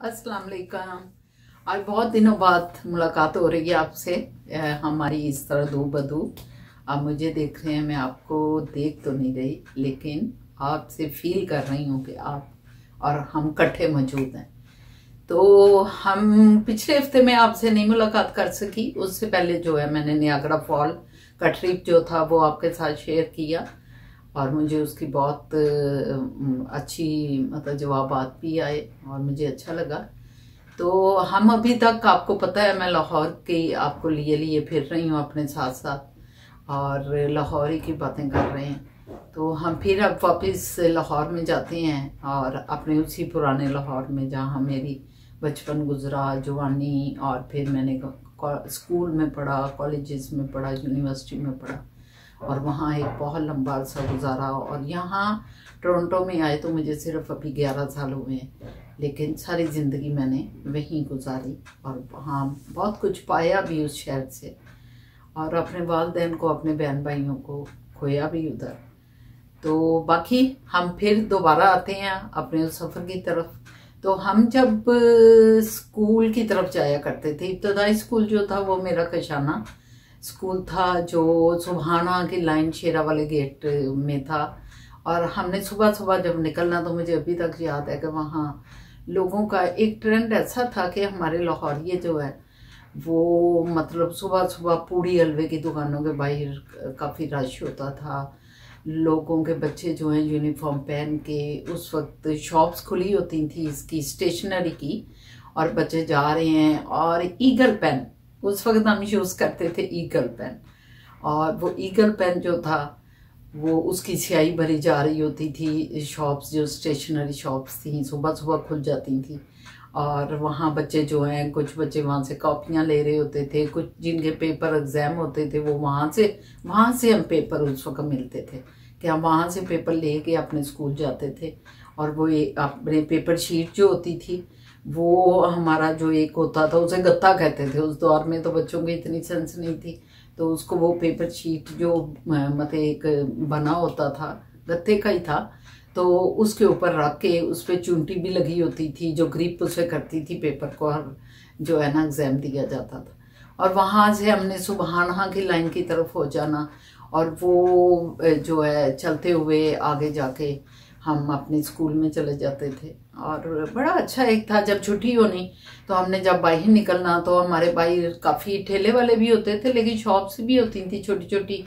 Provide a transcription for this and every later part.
अस्सलाम वालेकुम। आज बहुत दिनों बाद मुलाकात हो रही है आपसे। हमारी इस तरह दो बदू आप मुझे देख रहे हैं, मैं आपको देख तो नहीं रही लेकिन आपसे फील कर रही हूँ कि आप और हम इकट्ठे मौजूद हैं। तो हम पिछले हफ्ते में आपसे नहीं मुलाकात कर सकी, उससे पहले जो है मैंने नियाग्रा फॉल का ट्रिप जो था वो आपके साथ शेयर किया और मुझे उसकी बहुत अच्छी मतलब जवाबात भी आए और मुझे अच्छा लगा। तो हम अभी तक, आपको पता है मैं लाहौर की आपको लिए लिए फिर रही हूँ अपने साथ साथ और लाहौर ही की बातें कर रहे हैं। तो हम फिर अब वापस लाहौर में जाते हैं और अपने उसी पुराने लाहौर में जहाँ मेरी बचपन गुजरा, जवानी, और फिर मैंने स्कूल में पढ़ा, कॉलेजेस में पढ़ा, यूनिवर्सिटी में पढ़ा और वहाँ एक बहुत लंबा अरसा गुजारा। और यहाँ टोरंटो में आए तो मुझे सिर्फ अभी 11 साल हुए हैं, लेकिन सारी ज़िंदगी मैंने वहीं गुजारी और वहाँ बहुत कुछ पाया भी उस शहर से और अपने वालिदैन को, अपने बहन भाइयों को खोया भी उधर। तो बाकी हम फिर दोबारा आते हैं अपने उस सफ़र की तरफ। तो हम जब स्कूल की तरफ जाया करते थे, इब्तदाई स्कूल जो था वो मेरा कशाना स्कूल था जो सुबहाना की लाइन शेरा वाले गेट में था। और हमने सुबह सुबह जब निकलना, तो मुझे अभी तक याद है कि वहाँ लोगों का एक ट्रेंड ऐसा था कि हमारे लाहौरिये जो है वो मतलब सुबह सुबह पूड़ी हलवे की दुकानों के बाहर काफ़ी रश होता था। लोगों के बच्चे जो हैं यूनिफॉर्म पहन के, उस वक्त शॉप्स खुली होती थी इसकी स्टेशनरी की, और बच्चे जा रहे हैं। और ईगल पेन उस वक्त हम यूज़ करते थे, ईगल पेन, और वो ईगल पेन जो था वो उसकी स्याही भरी जा रही होती थी। शॉप्स जो स्टेशनरी शॉप्स थी सुबह सुबह खुल जाती थी और वहाँ बच्चे जो हैं, कुछ बच्चे वहाँ से कॉपियाँ ले रहे होते थे, कुछ जिनके पेपर एग्ज़ाम होते थे वो वहाँ से हम पेपर उस वक्त मिलते थे कि हम वहाँ से पेपर ले के अपने स्कूल जाते थे। और वो अपने पेपर शीट जो होती थी वो हमारा जो एक होता था उसे गत्ता कहते थे। उस दौर में तो बच्चों की इतनी सेंस नहीं थी, तो उसको वो पेपर शीट जो मतलब एक बना होता था, गत्ते का ही था, तो उसके ऊपर रख के उस पर चूंटी भी लगी होती थी जो ग्रिप उसे करती थी पेपर को, और जो है ना एग्ज़ाम दिया जाता था। और वहाँ से हमने सुबहाना की लाइन की तरफ हो जाना और वो जो है चलते हुए आगे जाके हम अपने स्कूल में चले जाते थे। और बड़ा अच्छा एक था, जब छुट्टी होनी तो हमने जब बाहर निकलना तो हमारे बाहर काफ़ी ठेले वाले भी होते थे, लेकिन शॉप्स भी होती थी छोटी छोटी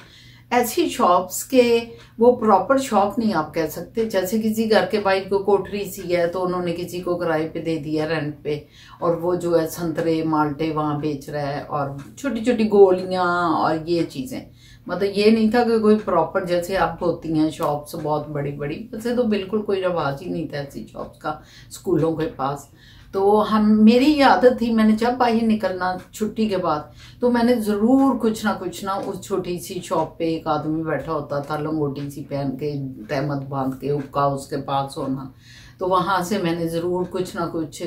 ऐसी शॉप्स के, वो प्रॉपर शॉप नहीं आप कह सकते, जैसे किसी घर के बाहर को कोठरी सी है तो उन्होंने किसी को किराए पे दे दिया, रेंट पे, और वो जो है संतरे माल्टे वहाँ बेच रहा है और छोटी छोटी गोलियाँ और ये चीज़ें। मतलब ये नहीं था कि कोई प्रॉपर जैसे अब होती हैं शॉप्स बहुत बड़ी बड़ी, वैसे तो बिल्कुल कोई रवाज ही नहीं था ऐसी शॉप्स का स्कूलों के पास। तो मेरी ये आदत थी, मैंने जब बाहर निकलना छुट्टी के बाद तो मैंने ज़रूर कुछ ना उस छोटी सी शॉप पे एक आदमी बैठा होता था लंगोटी सी पहन के, तहमत बांध के, हुक्का उसके पास होना, तो वहाँ से मैंने ज़रूर कुछ ना कुछ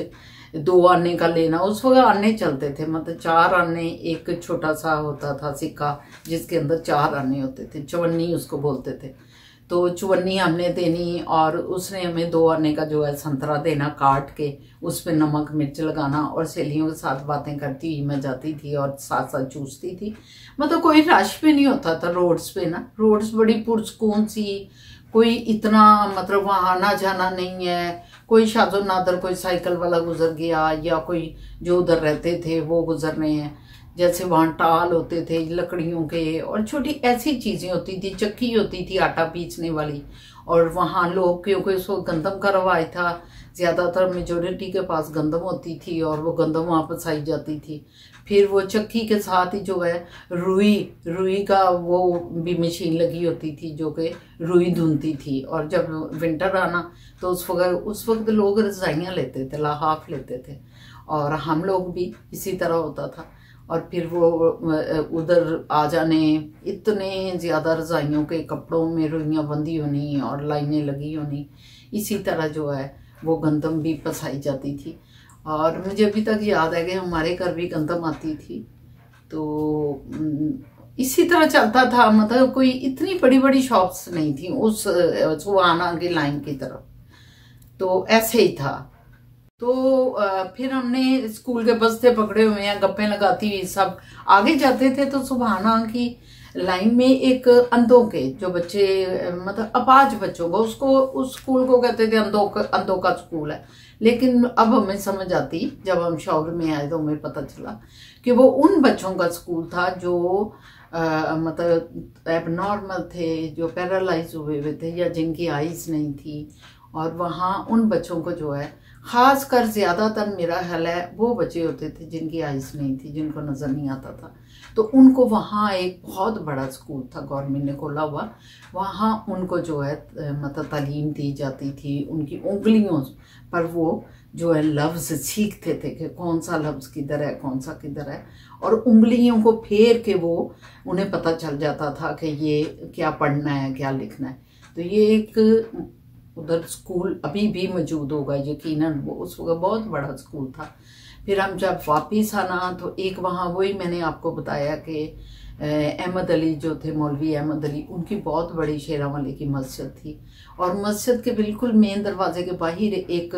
2 आने का लेना। उस वक्त आने चलते थे, मतलब 4 आने, एक छोटा सा होता था सिक्का जिसके अंदर 4 आने होते थे, चवन्नी उसको बोलते थे। तो चवन्नी हमने देनी और उसने हमें 2 आने का जो है संतरा देना काट के, उस पर नमक मिर्च लगाना, और सहेलियों के साथ बातें करती हुई मैं जाती थी और साथ साथ चूसती थी। मतलब कोई रश भी नहीं होता था रोड्स पे ना, रोड्स बड़ी पुरसकून सी, कोई इतना मतलब वहाँ आना जाना नहीं है, कोई शादो नादर कोई साइकिल वाला गुजर गया या कोई जो उधर रहते थे वो गुजर रहे हैं। जैसे वहाँ टाल होते थे लकड़ियों के और छोटी ऐसी चीज़ें होती थी, चक्की होती थी आटा पीसने वाली, और वहाँ लोग, क्योंकि उसको गंदम का रवाज था, ज़्यादातर मेजोरिटी के पास गंदम होती थी और वो गंदम वापस आई जाती थी। फिर वो चक्की के साथ ही जो है रुई का वो भी मशीन लगी होती थी जो कि रुई धुनती थी। और जब विंटर आना तो उस वक्त लोग रजाइयाँ लेते थे, लहाफ लेते थे, और हम लोग भी इसी तरह होता था। और फिर वो उधर आ जाने, इतने ज़्यादा रजाइयों के कपड़ों में रुइयाँ बंधी होनी और लाइनें लगी होनी, इसी तरह जो है वो गंदम भी पसाई जाती थी। और मुझे अभी तक याद है कि हमारे घर भी गंदम आती थी। तो इसी तरह चलता था, मतलब कोई इतनी बड़ी बड़ी शॉप्स नहीं थी उस सुहाना की लाइन की तरफ, तो ऐसे ही था। तो फिर हमने स्कूल के बस्ते पकड़े हुए हैं, गप्पे लगाती हुई सब आगे जाते थे। तो सुबहाना की लाइन में एक अंधों के जो बच्चे, मतलब अपाज बच्चों को, उसको उस स्कूल को कहते थे अंधों का स्कूल है। लेकिन अब हमें समझ आती, जब हम शौर में आए तो हमें पता चला कि वो उन बच्चों का स्कूल था जो मतलब एबनॉर्मल थे, जो पैरालाइज हुए हुए थे या जिनकी आईज नहीं थी। और वहाँ उन बच्चों को जो है, खास कर ज़्यादातर मेरा ख्याल है वो बच्चे होते थे जिनकी आइज़ नहीं थी, जिनको नज़र नहीं आता था। तो उनको वहाँ एक बहुत बड़ा स्कूल था, गवर्नमेंट ने खोला हुआ, वहाँ उनको जो है मतलब तालीम दी जाती थी। उनकी उंगलियों पर वो जो है लफ्ज़ सीखते थे कि कौन सा लफ्ज़ किधर है, कौन सा किधर है, और उंगलियों को फेर के वो उन्हें पता चल जाता था कि ये क्या पढ़ना है, क्या लिखना है। तो ये एक उधर स्कूल अभी भी मौजूद होगा यकीनन, वो उस वक्त बहुत बड़ा स्कूल था। फिर हम जब वापिस आना तो एक वहाँ वही मैंने आपको बताया कि अहमद अली जो थे, मौलवी अहमद अली, उनकी बहुत बड़ी शेरावाली की मस्जिद थी। और मस्जिद के बिल्कुल मेन दरवाजे के बाहर एक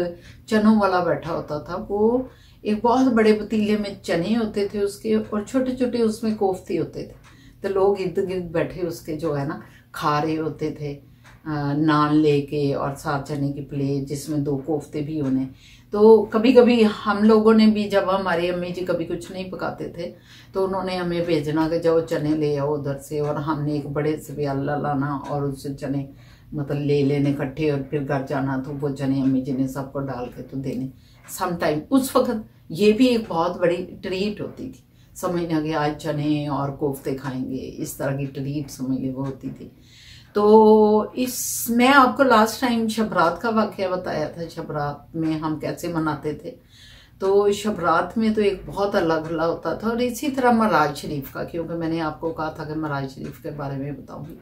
चनों वाला बैठा होता था। वो एक बहुत बड़े पतीले में चने होते थे उसके, और छोटे छोटे उसमें कोफ्ते होते थे। तो लोग इर्द गिर्द बैठे उसके जो है ना खा रहे होते थे, नान लेके, और साथ चने की प्लेट जिसमें 2 कोफ्ते भी होने। तो कभी कभी हम लोगों ने भी, जब हमारी अम्मी जी कभी कुछ नहीं पकाते थे तो उन्होंने हमें भेजना कि जाओ चने ले आओ उधर से, और हमने एक बड़े से प्याला लाना और उससे चने मतलब ले लेने इकट्ठे, और फिर घर जाना तो वो चने अम्मी जी ने सबको डाल के तो देने। सम टाइम उस वक्त ये भी एक बहुत बड़ी ट्रीट होती थी, समझना कि आज चने और कोफ्ते खाएंगे, इस तरह की ट्रीट समझ ले वो होती थी। तो मैं आपको लास्ट टाइम शबरात का वाक़या बताया था, शबरात में हम कैसे मनाते थे। तो शबरात में तो एक बहुत अलग अलग होता था, और इसी तरह मराज शरीफ का, क्योंकि मैंने आपको कहा था कि मराज शरीफ के बारे में बताऊंगी।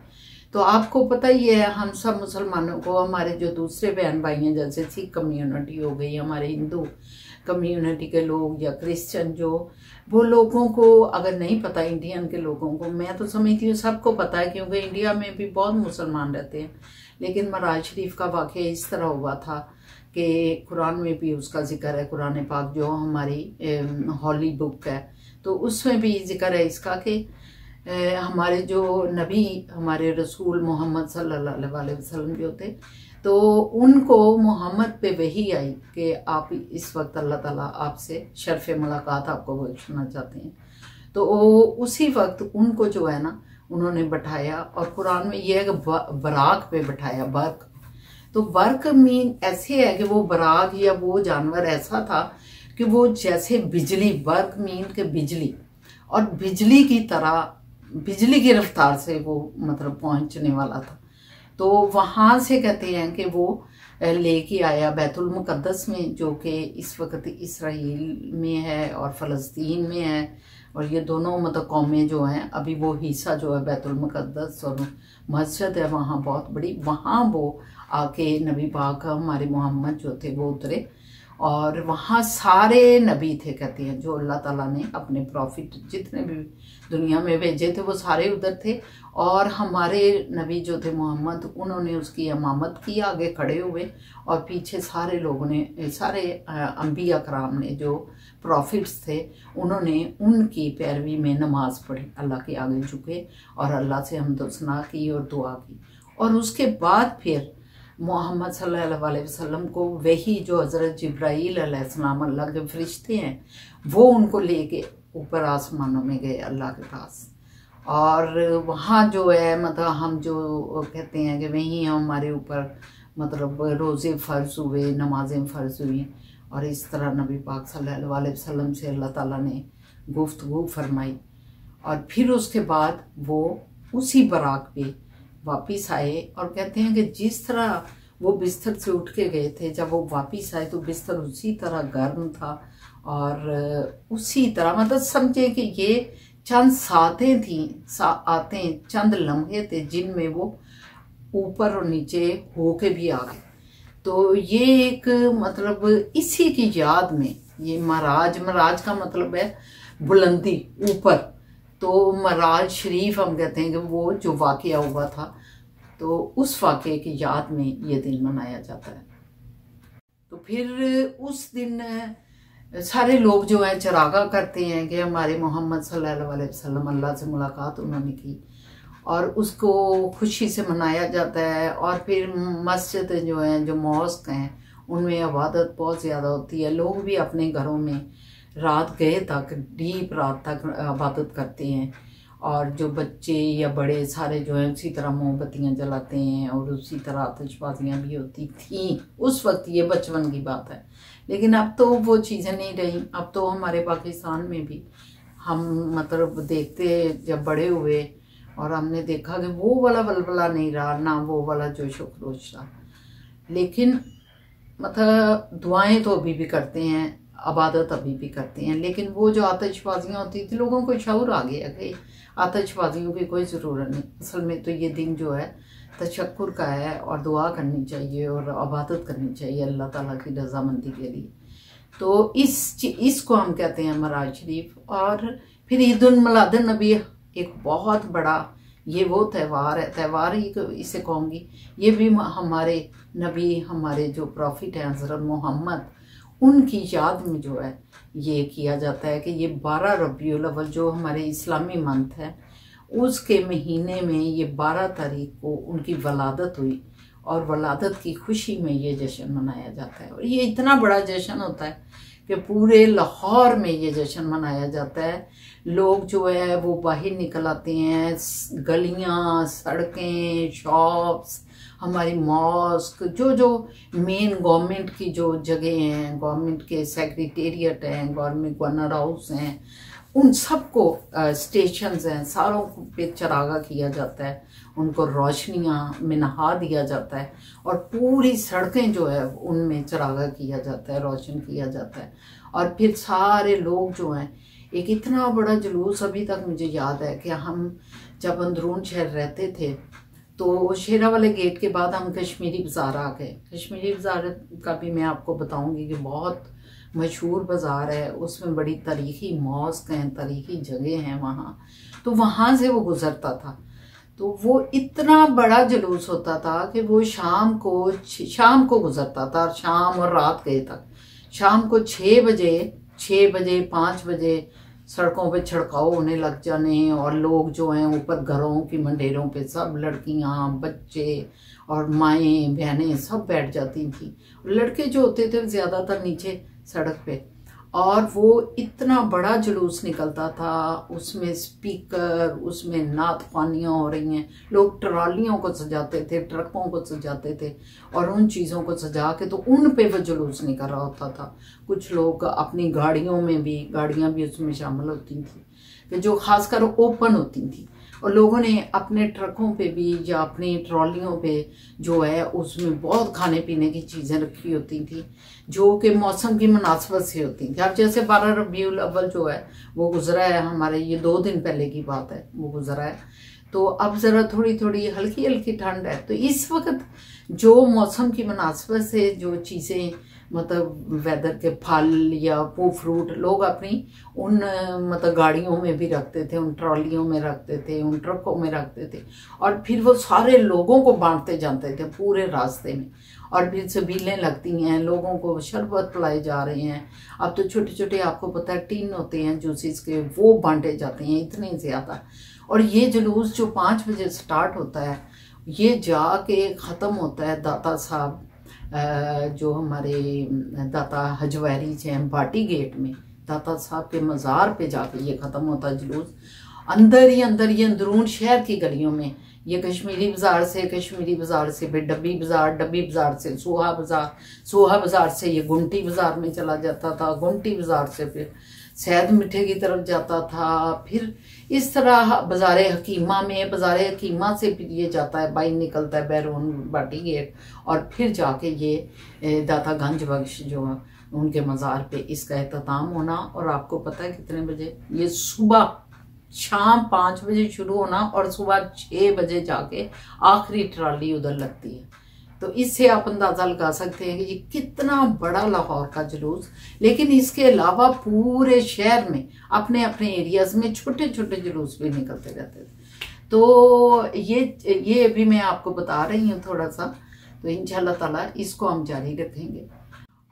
तो आपको पता ही है, हम सब मुसलमानों को, हमारे जो दूसरे बहन भाई हैं, जैसे सिख कम्युनिटी हो गई, हमारे हिंदू कम्युनिटी के लोग या क्रिश्चियन, जो वो लोगों को अगर नहीं पता, इंडियन के लोगों को, मैं तो समझती हूँ सबको पता है, क्योंकि इंडिया में भी बहुत मुसलमान रहते हैं। लेकिन मराज शरीफ का वाक़या इस तरह हुआ था कि कुरान में भी उसका जिक्र है, कुरान पाक जो हमारी हॉली बुक है, तो उसमें भी जिक्र है इसका कि हमारे जो नबी, हमारे रसूल मोहम्मद सल्लल्लाहु अलैहि वसल्लम जो थे, तो उनको मोहम्मद पे वही आई कि आप इस वक्त अल्लाह ताला आपसे शर्फ मुलाकात आपको बख्शना चाहते हैं। तो उसी वक्त उनको जो है ना उन्होंने बैठाया, और कुरान में यह है कि बराक पे बैठाया, बर्क। तो बर्क मीन ऐसे है कि वो बराक या वो जानवर ऐसा था कि वो जैसे बिजली, बर्क मीन के बिजली, और बिजली की तरह, बिजली की रफ्तार से वो मतलब पहुंचने वाला था। तो वहाँ से कहते हैं कि वो लेके आया बैतुल मुक़द्दस में, जो कि इस वक्त इसराइल में है और फ़लस्तीन में है, और ये दोनों मतलब कौमें जो हैं, अभी वो हिस्सा जो है बैतुल मुक़द्दस और मस्जिद है वहाँ बहुत बड़ी, वहाँ वो आके नबी पाक हमारे मोहम्मद जो थे वो उतरे, और वहाँ सारे नबी थे, कहते हैं, जो अल्लाह ताला ने अपने प्रॉफिट जितने भी दुनिया में भेजे थे वो सारे उधर थे। और हमारे नबी जो थे मोहम्मद, उन्होंने उसकी इमामत की, आगे खड़े हुए, और पीछे सारे लोगों ने, सारे अंबिया कराम ने, जो प्रॉफिट्स थे, उन्होंने उनकी पैरवी में नमाज पढ़ी, अल्लाह के आगे झुके और अल्लाह से हमदोसना की और दुआ की। और उसके बाद फिर मोहम्मद सल्लल्लाहु अलैहि वसल्लम को वही जो हज़रत जिब्राईल अलैहिस्सलाम, अल्लाह के फरिश्ते हैं, वो उनको लेके ऊपर आसमानों में गए अल्लाह के पास। और वहाँ जो है मतलब हम जो कहते हैं कि वहीं हमारे ऊपर मतलब रोज़े फ़र्ज़ हुए, नमाजें फ़र्ज़ हुई, और इस तरह नबी पाक सल्लल्लाहु अलैहि वसल्लम से अल्लाह ताला ने गुफ्तगू फरमाई। और फिर उसके बाद वो उसी बराक पे वापिस आए, और कहते हैं कि जिस तरह वो बिस्तर से उठ के गए थे, जब वो वापिस आए तो बिस्तर उसी तरह गर्म था, और उसी तरह मतलब समझे कि ये चंद सातें थी, आतें, चंद लम्हे थे जिनमें वो ऊपर और नीचे होके भी आ गए। तो ये एक मतलब इसी की याद में ये मराज का मतलब है बुलंदी, ऊपर। तो मराज शरीफ हम कहते हैं कि वो जो वाक़या हुआ था, तो उस वाक़े की याद में ये दिन मनाया जाता है। तो फिर उस दिन सारे लोग जो है चरागा करते हैं कि हमारे मोहम्मद सल्लल्लाहु अलैहि वसल्लम अल्लाह से मुलाकात उन्होंने की, और उसको खुशी से मनाया जाता है। और फिर मस्जिद जो है, जो मॉस्क हैं, उनमें इबादत बहुत ज़्यादा होती है। लोग भी अपने घरों में रात गए तक, डीप रात तक इबादत करते हैं, और जो बच्चे या बड़े सारे जो हैं उसी तरह मोमबत्तियाँ जलाते हैं, और उसी तरह आतिशबाजियाँ भी होती थी उस वक्त। ये बचपन की बात है, लेकिन अब तो वो चीज़ें नहीं रही। अब तो हमारे पाकिस्तान में भी हम मतलब देखते जब बड़े हुए, और हमने देखा कि वो वाला वलवला नहीं रहा, ना वो वाला जोश व खरोश था। लेकिन मतलब दुआएं तो अभी भी करते हैं, इबादत अभी भी करते हैं, लेकिन वो जो आतिशबाजियाँ होती थी, लोगों को शऊर आ गया कि आतिशबाजियों की कोई ज़रूरत नहीं। असल में तो ये दिन जो है तशक्कुर का है, और दुआ करनी चाहिए और इबादत करनी चाहिए अल्लाह ताला की रज़ामंदी के लिए। तो इसको हम कहते हैं मराज शरीफ। और फिर ईद उल मिलादुन नबी एक बहुत बड़ा ये वो त्यौहार है, त्यौहार ही इसे कहूँगी। ये भी हमारे नबी, हमारे जो प्रॉफिट हैं हज़रत मोहम्मद, उनकी याद में जो है ये किया जाता है कि ये 12 रबीउल अव्वल जो हमारे इस्लामी मंथ है, उसके महीने में ये 12 तारीख को उनकी वलादत हुई, और वलादत की खुशी में ये जश्न मनाया जाता है। और ये इतना बड़ा जश्न होता है कि पूरे लाहौर में ये जश्न मनाया जाता है। लोग जो है वो बाहर निकल आते हैं, गलियां, सड़कें, शॉप्स, हमारी मॉस्क, जो मेन गवर्नमेंट की जो जगह हैं, गवर्नमेंट के सेक्रेटेरिएट हैं, गवर्नमेंट गवर्नर हाउस हैं, उन सबको स्टेशंस हैं, सारों पे चरागा किया जाता है, उनको रोशनियाँ में नहा दिया जाता है, और पूरी सड़कें जो है उनमें चरागा किया जाता है, रोशन किया जाता है। और फिर सारे लोग जो हैं, एक इतना बड़ा जुलूस अभी तक मुझे याद है कि हम जब अंदरून शहर रहते थे, तो शेरा वाले गेट के बाद हम कश्मीरी बाज़ार आ गए। कश्मीरी बाज़ार का भी मैं आपको बताऊंगी कि बहुत मशहूर बाज़ार है, उसमें बड़ी तारीख़ी मॉस्क हैं, तारीख़ी जगह हैं वहाँ। तो वहाँ से वो गुज़रता था, तो वो इतना बड़ा जुलूस होता था कि वो शाम को गुज़रता था, शाम और रात गए तक। शाम को 6 बजे 5 बजे सड़कों पे छिड़काव होने लग जाने, और लोग जो हैं ऊपर घरों की मंडेरों पे सब लड़कियां, बच्चे और माएँ बहनें सब बैठ जाती थी। लड़के जो होते थे ज़्यादातर नीचे सड़क पे, और वो इतना बड़ा जुलूस निकलता था, उसमें स्पीकर, उसमें नात ख्वानियाँ हो रही हैं, लोग ट्रॉलियों को सजाते थे, ट्रकों को सजाते थे, और उन चीज़ों को सजा के तो उन पे वो जुलूस निकल रहा होता था। कुछ लोग अपनी गाड़ियाँ भी उसमें शामिल होती थी, कि जो खासकर ओपन होती थी, और लोगों ने अपने ट्रकों पे भी या अपनी ट्रॉलियों पे जो है उसमें बहुत खाने पीने की चीज़ें रखी होती थी, जो कि मौसम की मुनासबत से होती थी। अब जैसे 12 रबीउल अव्वल जो है वो गुजरा है, हमारे ये 2 दिन पहले की बात है, वो गुजरा है। तो अब ज़रा थोड़ी थोड़ी हल्की हल्की ठंड है, तो इस वक्त जो मौसम की मुनासबत से जो चीज़ें मतलब वेदर के फल या वो फ्रूट लोग अपनी उन मतलब गाड़ियों में भी रखते थे, उन ट्रॉलियों में रखते थे, उन ट्रकों में रखते थे, और फिर वो सारे लोगों को बांटते जाते थे पूरे रास्ते में। और फिर सबीलें लगती हैं, लोगों को शरबत पिलाए जा रहे हैं। अब तो छोटे छोटे आपको पता है टीन होते हैं जूसेस के, वो बांटे जाते हैं इतने ज़्यादा। और ये जुलूस जो 5 बजे स्टार्ट होता है, ये जाके ख़त्म होता है दाता साहब, जो हमारे दाता हजवैरी हैं भाटी गेट में, दाता साहब के मज़ार पे जाके ये ख़त्म होता है जुलूस। अंदर ही ये अंदरून शहर की गलियों में, ये कश्मीरी बाज़ार से फिर डब्बी बाज़ार से सोहा बाज़ार से ये गुंटी बाज़ार में चला जाता था, गुंटी बाज़ार से फिर सैद मिठे की तरफ जाता था, फिर इस तरह बाज़ार हकीमा से फिर ये जाता है, बाई निकलता है बैरून बाटी गेट, और फिर जाके ये दाता गंज बख्श जो उनके मज़ार पे इसका एहतमाम होना। और आपको पता है कितने बजे? ये सुबह शाम 5 बजे शुरू होना, और सुबह 6 बजे जाके आखिरी ट्राली उधर लगती है। तो इससे आप अंदाज़ा लगा सकते हैं कि ये कितना बड़ा लाहौर का जुलूस। लेकिन इसके अलावा पूरे शहर में अपने अपने एरियाज़ में छोटे छोटे जुलूस भी निकलते रहते थे। तो ये अभी मैं आपको बता रही हूँ थोड़ा सा, तो इंशाल्लाह ताला इसको हम जारी रखेंगे।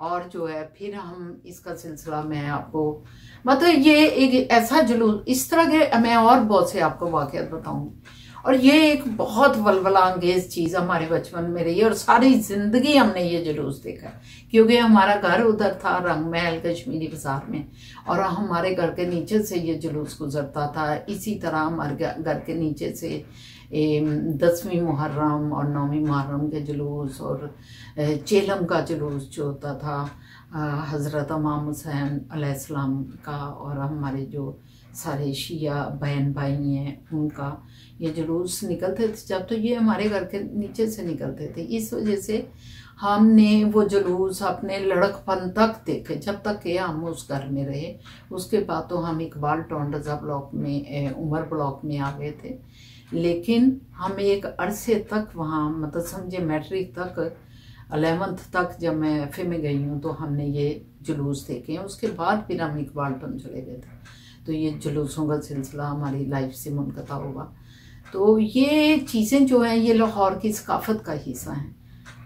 और जो है फिर हम इसका सिलसिला मैं आपको मतलब ये एक ऐसा जुलूस इस तरह के मैं और बहुत से आपको वाकयात बताऊंगी। और ये एक बहुत वलवला अंगेज चीज हमारे बचपन में रही है और सारी जिंदगी हमने ये जुलूस देखा क्योंकि हमारा घर उधर था रंग महल कश्मीरी बाजार में और हमारे घर के नीचे से ये जुलूस गुजरता था। इसी तरह हमारे घर के नीचे से 10वीं मुहर्रम और 9वीं मुहर्रम के जुलूस और चेलम का जुलूस जो होता था हज़रत इमाम हुसैन अलैहिस्सलाम का और हमारे जो सारे शिया बहन भाई हैं उनका ये जुलूस निकलते थे जब तो ये हमारे घर के नीचे से निकलते थे। इस वजह से हमने वो जुलूस अपने लड़कपन तक देखे जब तक कि हम उस घर में रहे। उसके बाद तो हम इकबाल टाउन रजा ब्लॉक में उमर ब्लॉक में आ गए थे, लेकिन हम एक अरसे तक वहाँ मतलब समझे मैट्रिक तक 11th तक जब मैं एफ.ए. में गई हूँ तो हमने ये जुलूस देखे हैं। उसके बाद फिर हम इकबाल टाउन चले गए थे। तो ये जुलूसों का सिलसिला हमारी लाइफ से मुनक़ता होगा। तो ये चीज़ें जो हैं ये लाहौर की सकाफत का हिस्सा हैं।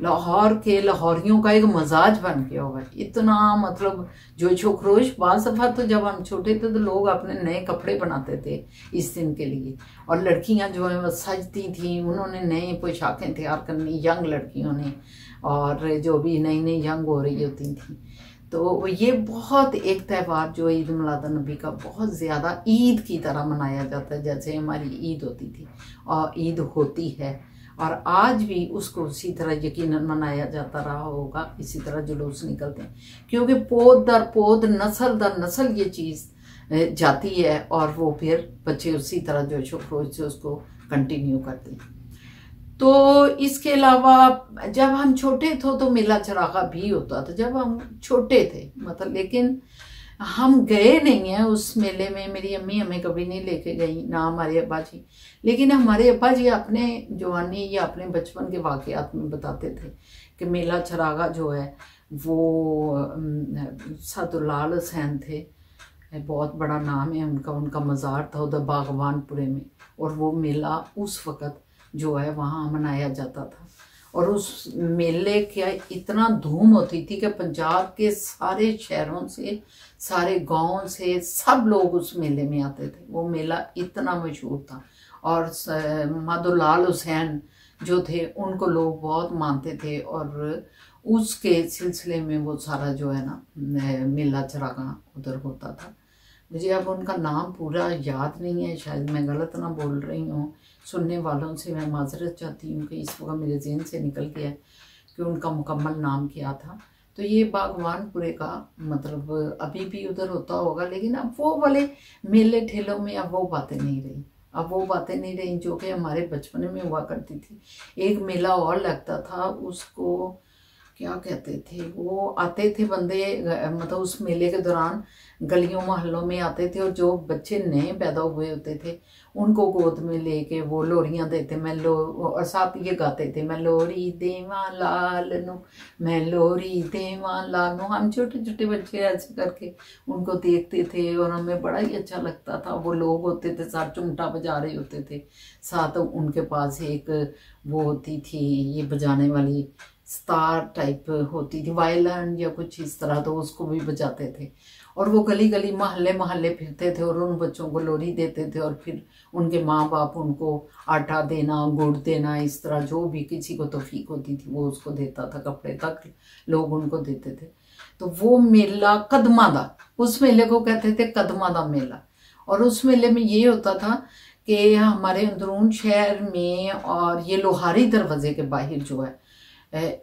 लाहौर के लाहौरियों का एक मजाज बन गया हुआ है इतना मतलब जोशो खरोश। बाज़ दफ़ा तो जब हम छोटे थे तो लोग अपने नए कपड़े बनाते थे इस दिन के लिए और लड़कियां जो है वो सजती थी, उन्होंने नए पोशाकें तैयार करनी यंग लड़कियों ने और जो भी नई नई यंग हो रही होती थी। तो ये बहुत एक त्यौहार जो ईद मिलादुन्नबी का बहुत ज़्यादा ईद की तरह मनाया जाता है जैसे हमारी ईद होती थी और ईद होती है और आज भी उसको उसी तरह यकीनन मनाया जाता रहा होगा। इसी तरह जुलूस निकलते हैं क्योंकि पौध दर पौध नस्ल दर नस्ल ये चीज़ जाती है और वो फिर बच्चे उसी तरह जोशो खरोश से उसको कंटिन्यू करते हैं। तो इसके अलावा जब हम छोटे थे तो मेला चरागा भी होता था जब हम छोटे थे मतलब, लेकिन हम गए नहीं हैं उस मेले में। मेरी अम्मी हमें कभी नहीं लेके गई ना हमारे अब्बा जी, लेकिन हमारे अब्बा जी अपने जवानी या अपने बचपन के वाक़यात में बताते थे कि मेला चरागा जो है वो सदुल्लाल हुसैन थे, बहुत बड़ा नाम है उनका। उनका मज़ार था उधर बागवानपुरे में और वो मेला उस वक़्त जो है वहाँ मनाया जाता था और उस मेले का इतना धूम होती थी कि पंजाब के सारे शहरों से सारे गांव से सब लोग उस मेले में आते थे। वो मेला इतना मशहूर था और मादुल्लाल हुसैन जो थे उनको लोग बहुत मानते थे और उसके सिलसिले में वो सारा जो है ना मेला चरागा उधर होता था। मुझे अब उनका नाम पूरा याद नहीं है, शायद मैं गलत ना बोल रही हूँ, सुनने वालों से मैं माजरत चाहती हूँ कि इस वक्त मेरे ज़हन से निकल गया कि उनका मुकम्मल नाम क्या था। तो ये बागवानपुरे का मतलब अभी भी उधर होता होगा, लेकिन अब वो वाले मेले ठेलों में अब वो बातें नहीं रही। अब वो बातें नहीं रही जो कि हमारे बचपन में हुआ करती थी। एक मेला और लगता था, उसको क्या कहते थे, वो आते थे बंदे मतलब उस मेले के दौरान गलियों मोहल्लों में आते थे और जो बच्चे नए पैदा हुए होते थे उनको गोद में लेके वो लोरियां देते, मैं लो और साथ ये गाते थे, मैं लोरी देवा लाल नु, मैं लोरी देवा लाल नु। हम छोटे छोटे बच्चे ऐसे करके उनको देखते थे और हमें बड़ा ही अच्छा लगता था। वो लोग होते थे साथ चुमटा बजा रहे होते थे, साथ उनके पास एक वो होती थी ये बजाने वाली स्टार टाइप होती थी, वायलिन या कुछ इस तरह, तो उसको भी बजाते थे और वो गली गली मोहल्ले मोहल्ले फिरते थे और उन बच्चों को लोरी देते थे और फिर उनके माँ बाप उनको आटा देना, गुड़ देना, इस तरह जो भी किसी को तौफीक होती थी वो उसको देता था, कपड़े तक लोग उनको देते थे। तो वो मेला कदमा दा, उस मेले को कहते थे कदमा दा मेला। और उस मेले में ये होता था कि हमारे अंदरून शहर में और ये लोहारी दरवाजे के बाहर जो है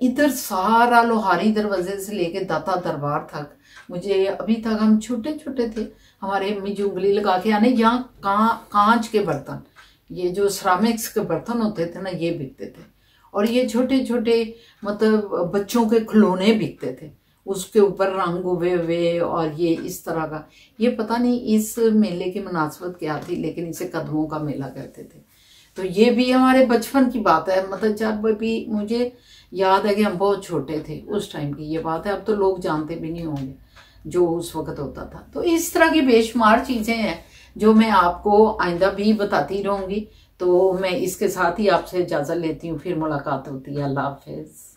इधर सारा लोहारी दरवाजे से लेके दाता दरबार तक, मुझे अभी तक हम छोटे छोटे थे, हमारे अम्मी जो उंगली लगा के आने यहाँ कांच के बर्तन, ये जो सरामिक्स के बर्तन होते थे ना ये बिकते थे और ये छोटे छोटे मतलब बच्चों के खिलौने बिकते थे, उसके ऊपर रंग उभे हुए और ये इस तरह का। ये पता नहीं इस मेले की मुनासबत क्या थी, लेकिन इसे कदमों का मेला कहते थे। तो ये भी हमारे बचपन की बात है, मतलब जब भी मुझे याद है कि हम बहुत छोटे थे उस टाइम की ये बात है। अब तो लोग जानते भी नहीं होंगे जो उस वक्त होता था। तो इस तरह की बेशुमार चीज़ें हैं जो मैं आपको आइंदा भी बताती रहूँगी। तो मैं इसके साथ ही आपसे इजाज़त लेती हूँ, फिर मुलाकात होती है। अल्लाह हाफिज़।